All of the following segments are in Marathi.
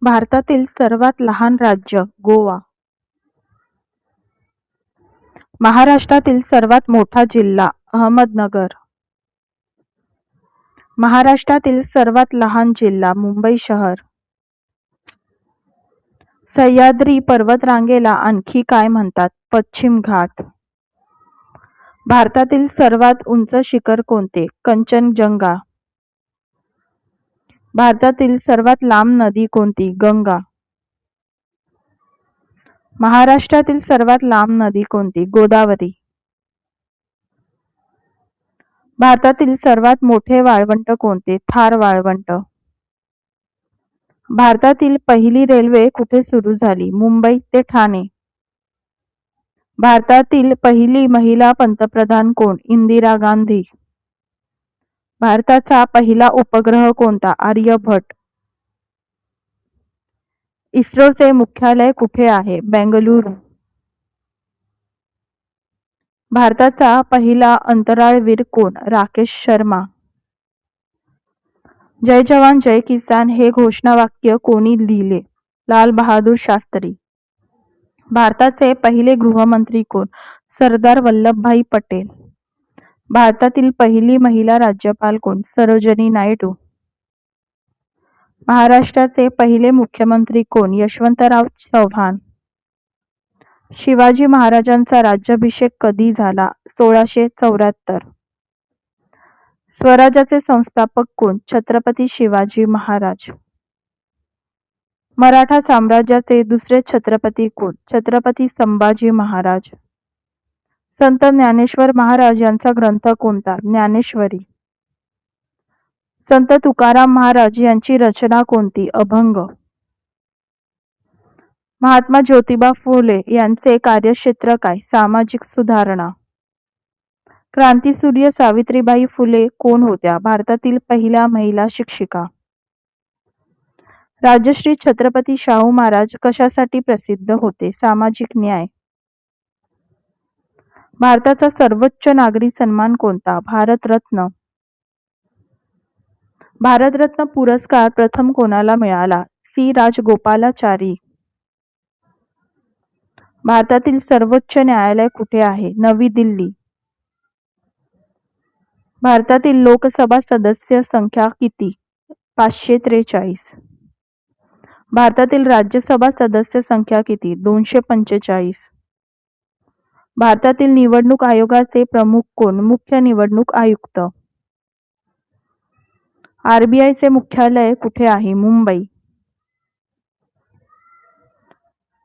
भारतातील सर्वात लहान राज्य गोवा. महाराष्ट्रातील सर्वात मोठा जिल्हा अहमदनगर. महाराष्ट्रातील सर्वात लहान जिल्हा मुंबई शहर. सह्याद्री पर्वतरांगेला आणखी काय म्हणतात? पश्चिम घाट. भारतातील सर्वात उंच शिखर कोणते? कंचनजंगा. भारतातील सर्वात लांब नदी कोणती? गंगा. महाराष्ट्रातील सर्वात लांब नदी कोणती? गोदावरी. भारतातील सर्वात मोठे वाळवंट कोणते? थार वाळवंट. भारतातील पहिली रेल्वे कुठे सुरू झाली? मुंबई ते ठाणे. भारतातील पहिली महिला पंतप्रधान कोण? इंदिरा गांधी. भारताचा पहिला उपग्रह कोणता? आर्यभट्ट. इस्रोचे मुख्यालय कुठे आहे? बेंगळुरू. भारताचा पहिला अंतराळवीर कोण? राकेश शर्मा. जय जवान जय किसान हे घोषणावाक्य कोणी लिहिले? लाल बहादूर शास्त्री. भारताचे पहिले गृहमंत्री कोण? सरदार वल्लभभाई पटेल. भारतातील पहिली महिला राज्यपाल कोण? सरोजिनी नायडू. महाराष्ट्राचे पहिले मुख्यमंत्री कोण? यशवंतराव चव्हाण. शिवाजी महाराजांचा राज्याभिषेक कधी झाला? 1674. स्वराज्याचे संस्थापक कोण? छत्रपती शिवाजी महाराज. मराठा साम्राज्याचे दुसरे छत्रपती कोण? छत्रपती संभाजी महाराज. संत ज्ञानेश्वर महाराज यांचा ग्रंथ कोणता? ज्ञानेश्वरी. संत तुकाराम महाराज यांची रचना कोणती? अभंग. महात्मा ज्योतिबा फुले यांचे कार्यक्षेत्र काय? सामाजिक सुधारणा. क्रांतिसूर्य सावित्रीबाई फुले कोण होत्या? भारतातील पहिल्या महिला शिक्षिका. राजश्री छत्रपती शाहू महाराज कशासाठी प्रसिद्ध होते? सामाजिक न्याय. भारताचा सर्वोच्च नागरी सन्मान कोणता? भारतरत्न. भारतरत्न पुरस्कार प्रथम कोणाला मिळाला? सी राजगोपालाचारी. भारतातील सर्वोच्च न्यायालय कुठे आहे? नवी दिल्ली. भारतातील लोकसभा सदस्य संख्या किती? 543. भारतातील राज्यसभा सदस्य संख्या किती? 245. भारतातील निवडणूक आयोगाचे प्रमुख कोण? मुख्य निवडणूक आयुक्त. RBI चे मुख्यालय कुठे आहे? मुंबई.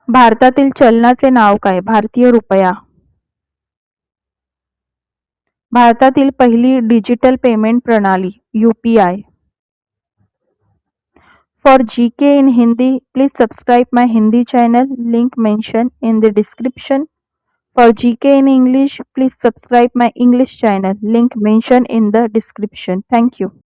भारतातील चलनाचे नाव काय? भारतीय रुपया. भारतातील पहिली डिजिटल पेमेंट प्रणाली UPI. For GK in Hindi, please subscribe my Hindi channel, link mentioned in the description. For GK in English, please subscribe my English channel, link mentioned in the description. Thank you.